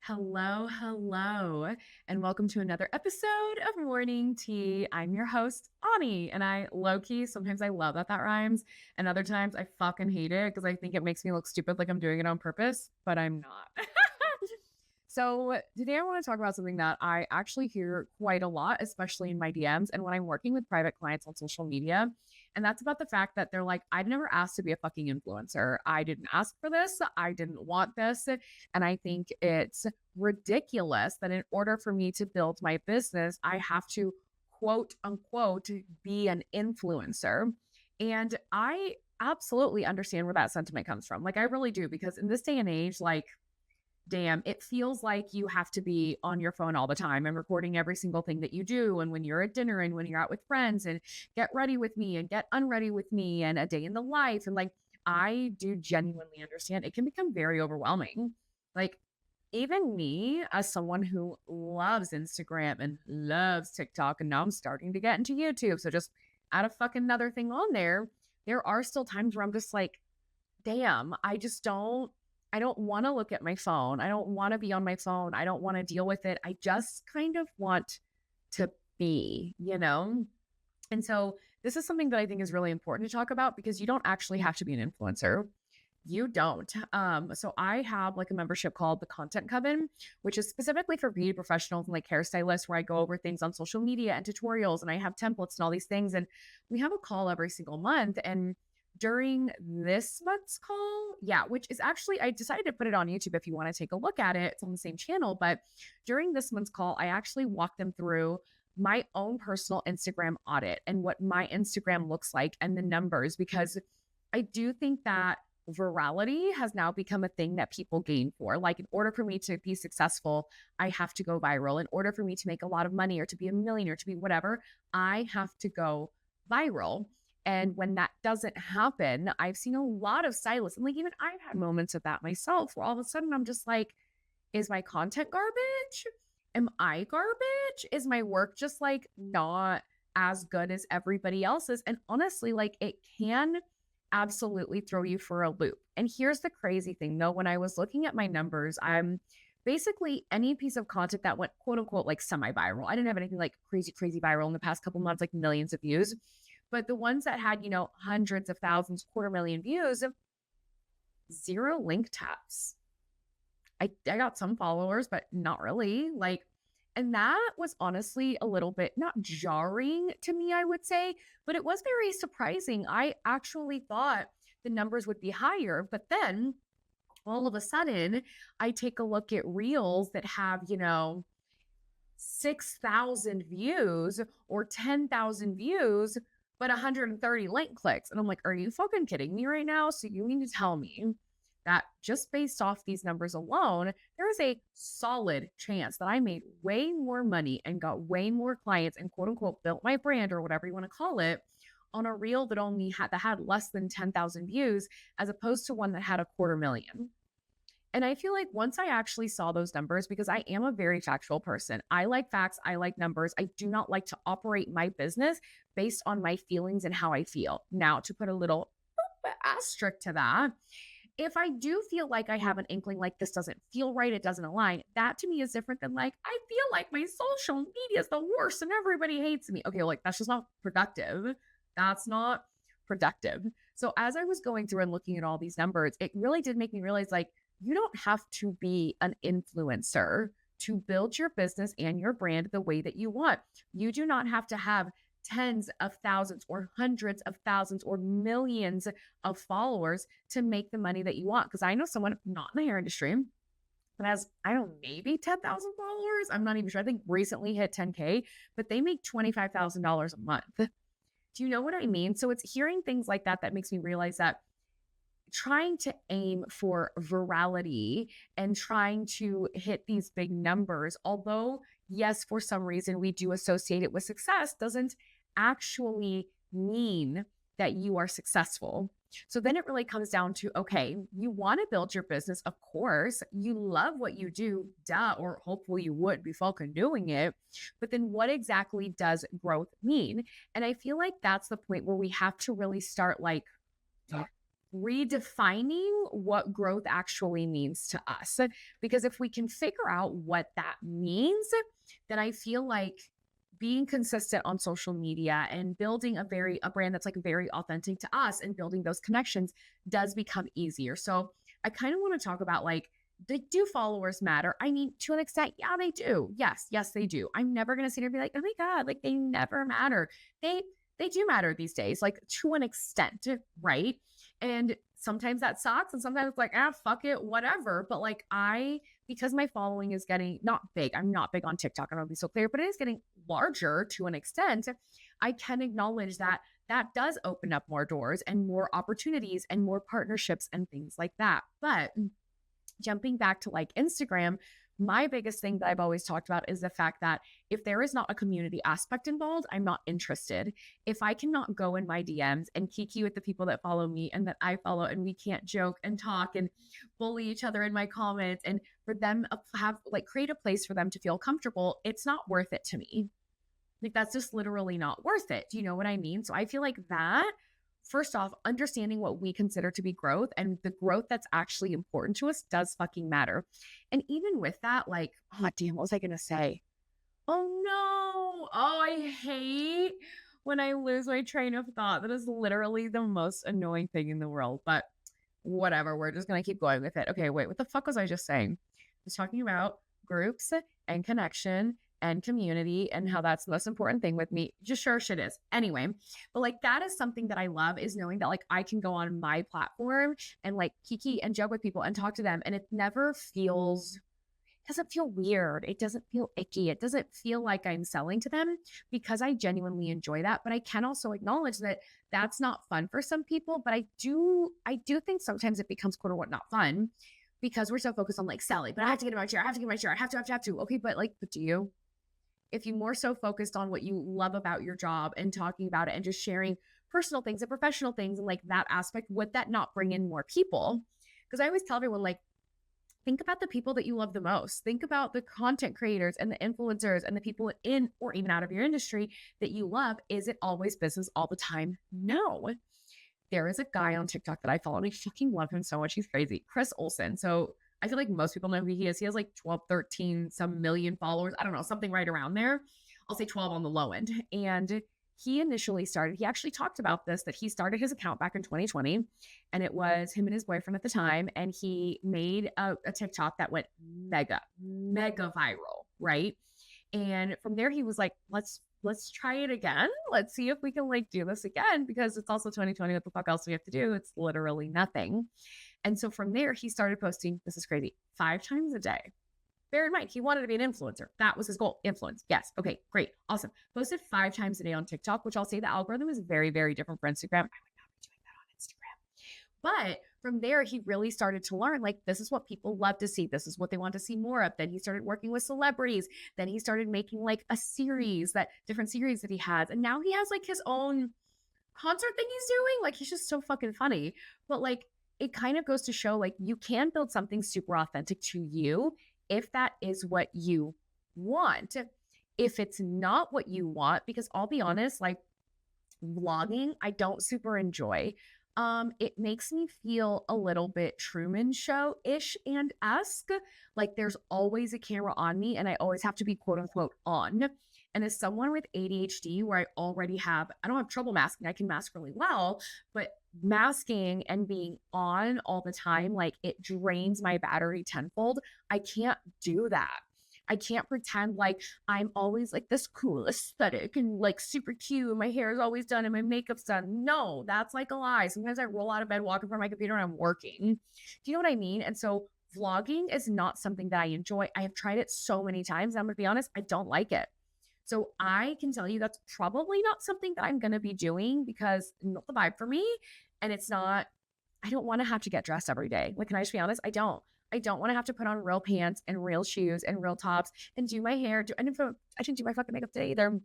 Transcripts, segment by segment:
Hello, hello, and welcome to another episode of Morning Tea. I'm your host, Ani, and I low-key, sometimes I love that rhymes, and other times I fucking hate it because I think it makes me look stupid like I'm doing it on purpose, but I'm not. So today I want to talk about something that I actually hear quite a lot, especially in my DMs and when I'm working with private clients on social media. And that's about the fact that they're like, I never asked to be a fucking influencer. I didn't ask for this. I didn't want this. And I think it's ridiculous that in order for me to build my business, I have to quote unquote be an influencer. And I absolutely understand where that sentiment comes from. Like, I really do, because in this day and age, like, damn, it feels like you have to be on your phone all the time and recording every single thing that you do. And when you're at dinner and when you're out with friends and get ready with me and get unready with me and a day in the life. And like, I do genuinely understand it can become very overwhelming. Like, even me, as someone who loves Instagram and loves TikTok, and now I'm starting to get into YouTube. So just add a fucking another thing on there. There are still times where I'm just like, damn, I don't want to look at my phone. I don't want to be on my phone. I don't want to deal with it. I just kind of want to be. And so this is something that I think is really important to talk about because you don't actually have to be an influencer. You don't. So I have like a membership called the Content Coven, which is specifically for beauty professionals and like hairstylists, where I go over things on social media and tutorials, and I have templates and all these things. And we have a call every single month. And during this month's call, yeah, which is actually, I decided to put it on YouTube if you want to take a look at it. It's on the same channel. But during this month's call, I actually walked them through my own personal Instagram audit and what my Instagram looks like and the numbers, because I do think that virality has now become a thing that people gain for. Like, in order for me to be successful, I have to go viral. In order for me to make a lot of money or to be a millionaire, to be whatever, I have to go viral. And when that doesn't happen, I've seen a lot of stylists, and like, even I've had moments of that myself, where all of a sudden I'm just like, is my content garbage? Am I garbage? Is my work just like not as good as everybody else's? And honestly, like, it can absolutely throw you for a loop. And here's the crazy thing though, when I was looking at my numbers, I'm basically any piece of content that went quote unquote like semi-viral. I didn't have anything like crazy viral in the past couple months, like millions of views. But the ones that had, hundreds of thousands, 250,000 views, zero link taps. I got some followers, but not really. Like, and that was honestly a little bit not jarring to me, I would say, but it was very surprising. I actually thought the numbers would be higher, but then all of a sudden I take a look at reels that have, 6,000 views or 10,000 views, but 130 link clicks. And I'm like, are you fucking kidding me right now? So you need to tell me that just based off these numbers alone, there is a solid chance that I made way more money and got way more clients and quote unquote built my brand, or whatever you want to call it, on a reel that had less than 10,000 views, as opposed to one that had 250,000. And I feel like once I actually saw those numbers, because I am a very factual person, I like facts, I like numbers. I do not like to operate my business based on my feelings and how I feel. Now, to put a little asterisk to that, if I do feel like I have an inkling like this doesn't feel right, it doesn't align, that to me is different than like, I feel like my social media is the worst and everybody hates me. Okay, like, that's just not productive. That's not productive. So as I was going through and looking at all these numbers, it really did make me realize, like, you don't have to be an influencer to build your business and your brand the way that you want. You do not have to have tens of thousands or hundreds of thousands or millions of followers to make the money that you want. Because I know someone not in the hair industry that has, I don't know, maybe 10,000 followers. I'm not even sure. I think recently hit 10K, but they make $25,000 a month. Do you know what I mean? So it's hearing things like that that makes me realize that trying to aim for virality and trying to hit these big numbers, although, yes, for some reason we do associate it with success, doesn't actually mean that you are successful. So then it really comes down to, okay, you want to build your business. Of course, you love what you do, duh, or hopefully you would be fucking doing it. But then what exactly does growth mean? And I feel like that's the point where we have to really start like redefining what growth actually means to us. Because if we can figure out what that means, then I feel like being consistent on social media and building a brand that's like very authentic to us and building those connections does become easier. So I kind of want to talk about like, do followers matter? I mean, to an extent, yeah, they do. Yes, they do. I'm never gonna sit here and be like, oh my God, like they never matter. They do matter these days, like to an extent, right? And sometimes that sucks, and sometimes it's like, fuck it, whatever. But like because my following is getting not big, I'm not big on TikTok, I don't be so clear, but it is getting larger to an extent. I can acknowledge that that does open up more doors and more opportunities and more partnerships and things like that. But jumping back to like Instagram, my biggest thing that I've always talked about is the fact that if there is not a community aspect involved, I'm not interested. If I cannot go in my DMs and kiki with the people that follow me and that I follow, and we can't joke and talk and bully each other in my comments, and for them have like create a place for them to feel comfortable, it's not worth it to me. Like that's just literally not worth it. Do you know what I mean? So I feel like that, first off, understanding what we consider to be growth and the growth that's actually important to us does fucking matter. And even with that, like, oh damn, what was I gonna say? Oh no. Oh, I hate when I lose my train of thought. That is literally the most annoying thing in the world. But whatever, we're just gonna keep going with it. Okay, wait, what the fuck was I just saying? I was talking about groups and connection and community and how that's the most important thing with me. Just sure shit is. Anyway, but like that is something that I love, is knowing that like I can go on my platform and like kiki and joke with people and talk to them, and it never feels, doesn't feel weird. It doesn't feel icky. It doesn't feel like I'm selling to them, because I genuinely enjoy that. But I can also acknowledge that that's not fun for some people. But I do think sometimes it becomes quote unquote not fun because we're so focused on like selling. But I have to get in my chair. I have to get in my chair. I have to. Okay, but like, but do you? If you more so focused on what you love about your job and talking about it and just sharing personal things and professional things and like that aspect, would that not bring in more people? Because I always tell everyone, like, think about the people that you love the most. Think about the content creators and the influencers and the people in or even out of your industry that you love. Is it always business all the time? No. There is a guy on TikTok that I follow and I fucking love him so much. He's crazy. Chris Olsen. So I feel like most people know who he is. He has like 12, 13, some million followers. I don't know, something right around there. I'll say 12 on the low end. And he actually talked about this, that he started his account back in 2020, and it was him and his boyfriend at the time. And he made a TikTok that went mega viral, right? And from there, he was like, let's try it again. Let's see if we can like do this again, because it's also 2020. What the fuck else do we have to do? It's literally nothing. And so from there, he started posting, this is crazy, 5 times a day. Bear in mind, he wanted to be an influencer. That was his goal. Influence. Yes. Okay, great. Awesome. Posted 5 times a day on TikTok, which I'll say the algorithm is very, very different for Instagram. I would not be doing that on Instagram. But from there, he really started to learn, like, this is what people love to see. This is what they want to see more of. Then he started working with celebrities. Then he started making like a series, different series that he has. And now he has like his own concert thing he's doing. Like, he's just so fucking funny. But like, it kind of goes to show, like, you can build something super authentic to you if that is what you want. If it's not what you want, because I'll be honest, like, vlogging, I don't super enjoy. It makes me feel a little bit Truman Show-ish and esque. Like, there's always a camera on me and I always have to be quote unquote on. And as someone with ADHD, where I don't have trouble masking, I can mask really well, but masking and being on all the time, like, it drains my battery tenfold. I can't do that. I can't pretend like I'm always like this cool aesthetic and like super cute and my hair is always done and my makeup's done. No, that's like a lie. Sometimes I roll out of bed, walk in front of my computer, and I'm working. Do you know what I mean? And so vlogging is not something that I enjoy. I have tried it so many times. And I'm going to be honest, I don't like it. So I can tell you that's probably not something that I'm going to be doing, because not the vibe for me. And I don't want to have to get dressed every day. Like, can I just be honest? I don't want to have to put on real pants and real shoes and real tops and do my hair. I didn't do my fucking makeup today either.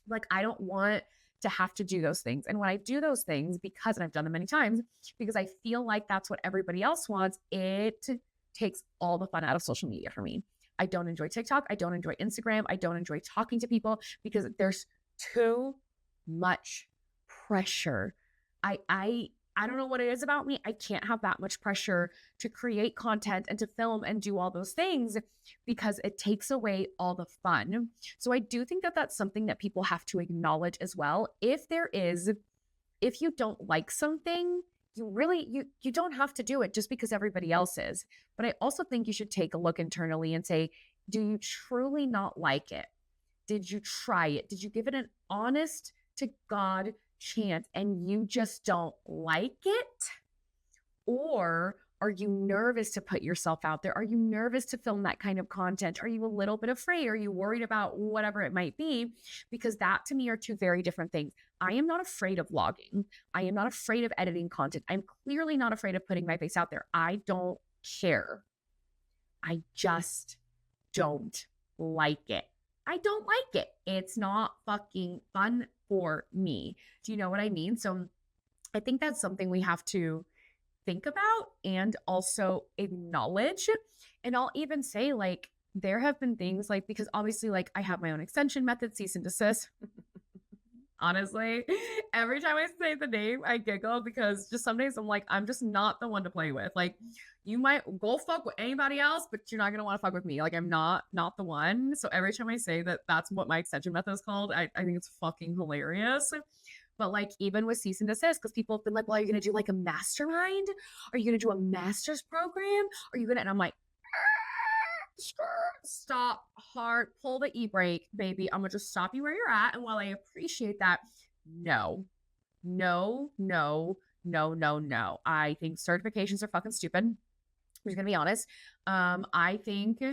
Like, I don't want to have to do those things. And when I do those things, and I've done them many times, because I feel like that's what everybody else wants, it takes all the fun out of social media for me. I don't enjoy TikTok. I don't enjoy Instagram. I don't enjoy talking to people because there's too much pressure. I don't know what it is about me. I can't have that much pressure to create content and to film and do all those things because it takes away all the fun. So I do think that that's something that people have to acknowledge as well. If you don't like something, you don't have to do it just because everybody else is. But I also think you should take a look internally and say, do you truly not like it? Did you try it? Did you give it an honest to God chance and you just don't like it? Or are you nervous to put yourself out there? Are you nervous to film that kind of content? Are you a little bit afraid? Are you worried about whatever it might be? Because that to me are two very different things. I am not afraid of vlogging. I am not afraid of editing content. I'm clearly not afraid of putting my face out there. I don't care. I just don't like it. I don't like it. It's not fucking fun for me. Do you know what I mean? So I think that's something we have to think about and also acknowledge. And I'll even say, like, there have been things like, because obviously, like, I have my own extension method, cease and desist. Honestly, every time I say the name, I giggle because just some days I'm like, I'm just not the one to play with. Like, you might go fuck with anybody else, but you're not going to want to fuck with me. Like, I'm not the one. So every time I say that that's what my extension method is called, I think it's fucking hilarious. But like, even with cease and desist, because people have been like, well, are you going to do like a mastermind? Are you going to do a master's program? Are you going to, and I'm like, stop, hard, pull the e-brake, baby. I'm gonna just stop you where you're at. And while I appreciate that, no. I think certifications are fucking stupid. I'm just gonna be honest. I think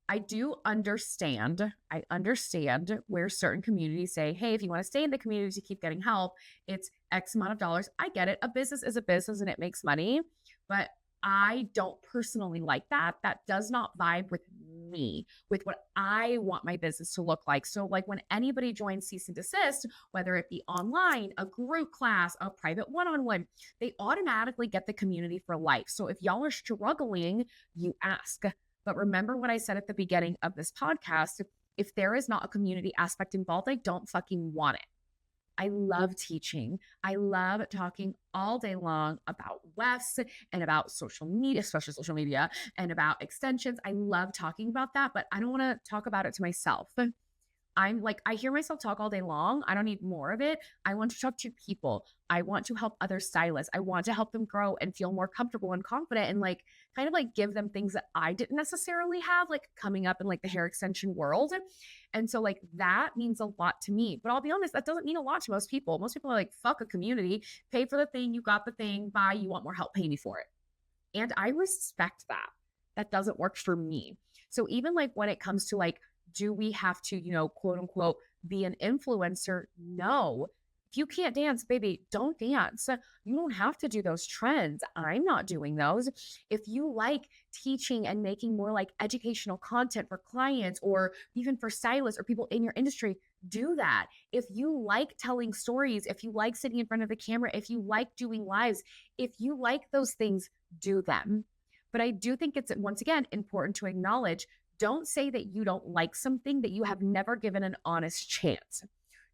I do understand. I understand where certain communities say, hey, if you want to stay in the community to keep getting help, it's X amount of dollars. I get it. A business is a business and it makes money, but I don't personally like that. That does not vibe with me, with what I want my business to look like. So like when anybody joins cease and desist, whether it be online, a group class, a private one-on-one, they automatically get the community for life. So if y'all are struggling, you ask. But remember what I said at the beginning of this podcast, if there is not a community aspect involved, I don't fucking want it. I love teaching. I love talking all day long about WEFs and about social media, especially social media, and about extensions. I love talking about that, but I don't want to talk about it to myself. I'm like, I hear myself talk all day long. I don't need more of it. I want to talk to people. I want to help other stylists. I want to help them grow and feel more comfortable and confident and like kind of like give them things that I didn't necessarily have, like coming up in like the hair extension world. And so like that means a lot to me. But I'll be honest, that doesn't mean a lot to most people. Most people are like, fuck a community, pay for the thing, you got the thing, bye, you want more help, pay me for it. And I respect that. That doesn't work for me. So even like when it comes to like, do we have to, you know, quote unquote, be an influencer? No. If you can't dance, baby, don't dance. You don't have to do those trends. I'm not doing those. If you like teaching and making more like educational content for clients or even for stylists or people in your industry, do that. If you like telling stories, if you like sitting in front of the camera, if you like doing lives, if you like those things, do them. But I do think it's, once again, important to acknowledge, don't say that you don't like something that you have never given an honest chance.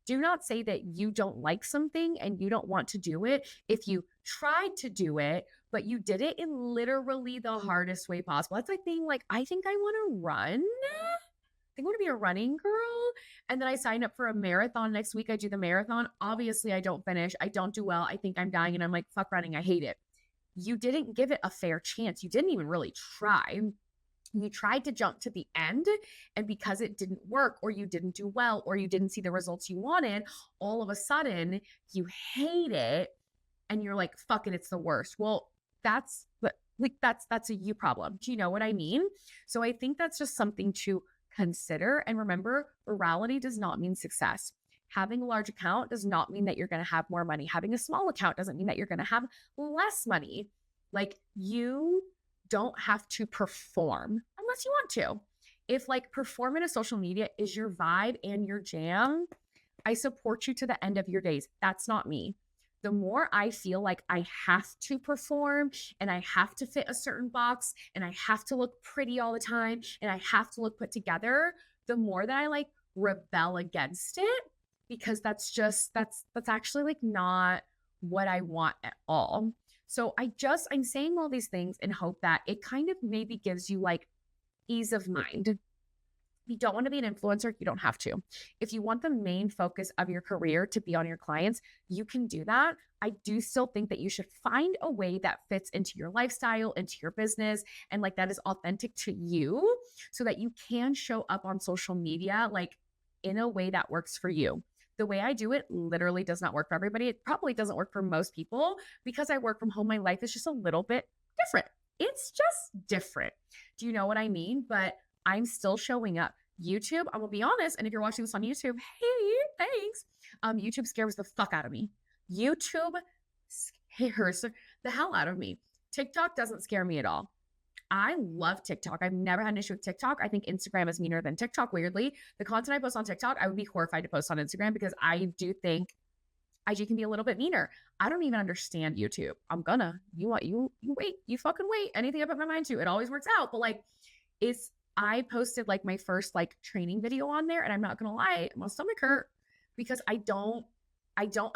Do not say that you don't like something and you don't want to do it if you tried to do it, but you did it in literally the hardest way possible. That's like being like, I think I want to run. I think I want to be a running girl. And then I signed up for a marathon next week. I do the marathon. Obviously, I don't finish. I don't do well. I think I'm dying. And I'm like, fuck running. I hate it. You didn't give it a fair chance. You didn't even really try. You tried to jump to the end, and because it didn't work or you didn't do well or you didn't see the results you wanted, all of a sudden you hate it and you're like, fuck it, it's the worst. Well, that's a you problem. Do you know what I mean? So I think that's just something to consider. And remember, virality does not mean success. Having a large account does not mean that you're going to have more money. Having a small account doesn't mean that you're going to have less money. Like, you don't have to perform unless you want to. If like performing in social media is your vibe and your jam, I support you to the end of your days. That's not me. The more I feel like I have to perform and I have to fit a certain box and I have to look pretty all the time and I have to look put together, the more that I like rebel against it, because that's actually like not what I want at all. So I'm saying all these things in hope that it kind of maybe gives you like ease of mind. You don't want to be an influencer, you don't have to. If you want the main focus of your career to be on your clients, you can do that. I do still think that you should find a way that fits into your lifestyle, into your business, and like that is authentic to you so that you can show up on social media like in a way that works for you. The way I do it literally does not work for everybody. It probably doesn't work for most people because I work from home. My life is just a little bit different. It's just different. Do you know what I mean? But I'm still showing up. YouTube, I'm gonna be honest, and if you're watching this on YouTube, hey, thanks. YouTube scares the fuck out of me. YouTube scares the hell out of me. TikTok doesn't scare me at all. I love TikTok. I've never had an issue with TikTok. I think Instagram is meaner than TikTok, weirdly. The content I post on TikTok, I would be horrified to post on Instagram because I do think IG can be a little bit meaner. I don't even understand YouTube. You wait, you fucking wait. Anything I put my mind to, it always works out. But like, I posted like my first like training video on there, and I'm not gonna lie, my stomach hurt because I don't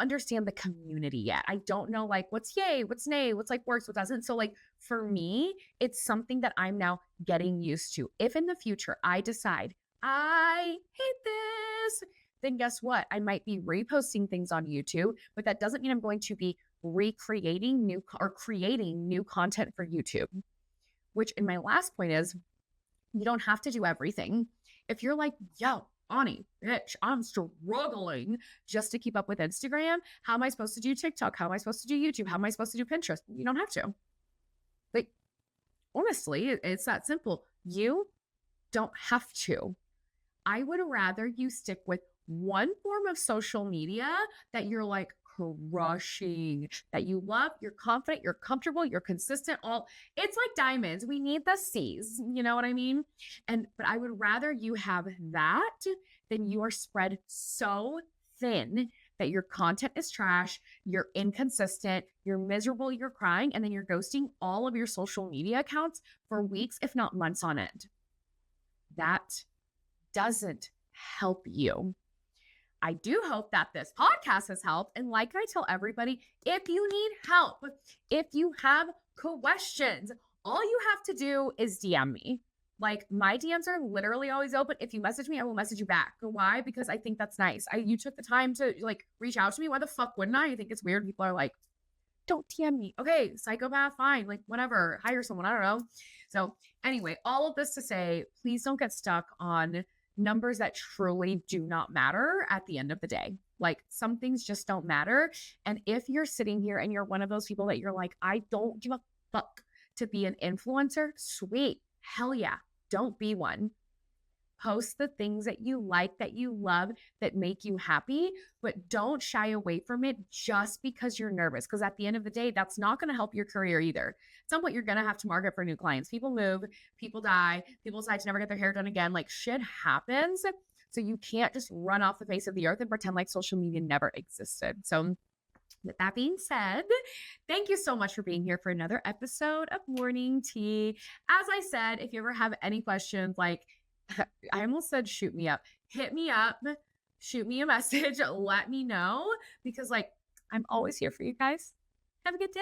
understand the community yet. I don't know like what's yay, what's nay, what's like works, what doesn't. So like for me, it's something that I'm now getting used to. If in the future I decide I hate this, then guess what? I might be reposting things on YouTube, but that doesn't mean I'm going to be creating new content for YouTube. Which in my last point is you don't have to do everything. If you're like, yo, Ani, bitch, I'm struggling just to keep up with Instagram. How am I supposed to do TikTok? How am I supposed to do YouTube? How am I supposed to do Pinterest? You don't have to. Like, honestly, it's that simple. You don't have to. I would rather you stick with one form of social media that you're like crushing, that you love, you're confident, you're comfortable, you're consistent. It's like diamonds. We need the C's. You know what I mean? But I would rather you have that than you are spread so thin that your content is trash, you're inconsistent, you're miserable, you're crying, and then you're ghosting all of your social media accounts for weeks, if not months on end. That doesn't help you. I do hope that this podcast has helped. And like I tell everybody, if you need help, if you have questions, all you have to do is DM me. Like my DMs are literally always open. If you message me, I will message you back. Why? Because I think that's nice. You took the time to like reach out to me. Why the fuck wouldn't I? I think it's weird. People are like, don't DM me. Okay, psychopath, fine. Like whatever, hire someone. I don't know. So anyway, all of this to say, please don't get stuck on numbers that truly do not matter at the end of the day. Like some things just don't matter. And if you're sitting here and you're one of those people that you're like, I don't give a fuck to be an influencer, sweet. Hell yeah. Don't be one. Post the things that you like, that you love, that make you happy, but don't shy away from it just because you're nervous. Because at the end of the day, that's not going to help your career either. At some point, you're going to have to market for new clients. People move, people die, people decide to never get their hair done again. Like shit happens. So you can't just run off the face of the earth and pretend like social media never existed. So with that being said, thank you so much for being here for another episode of Morning Tea. As I said, if you ever have any questions, like I almost said shoot me up. Hit me up, shoot me a message, let me know because like I'm always here for you guys. Have a good day.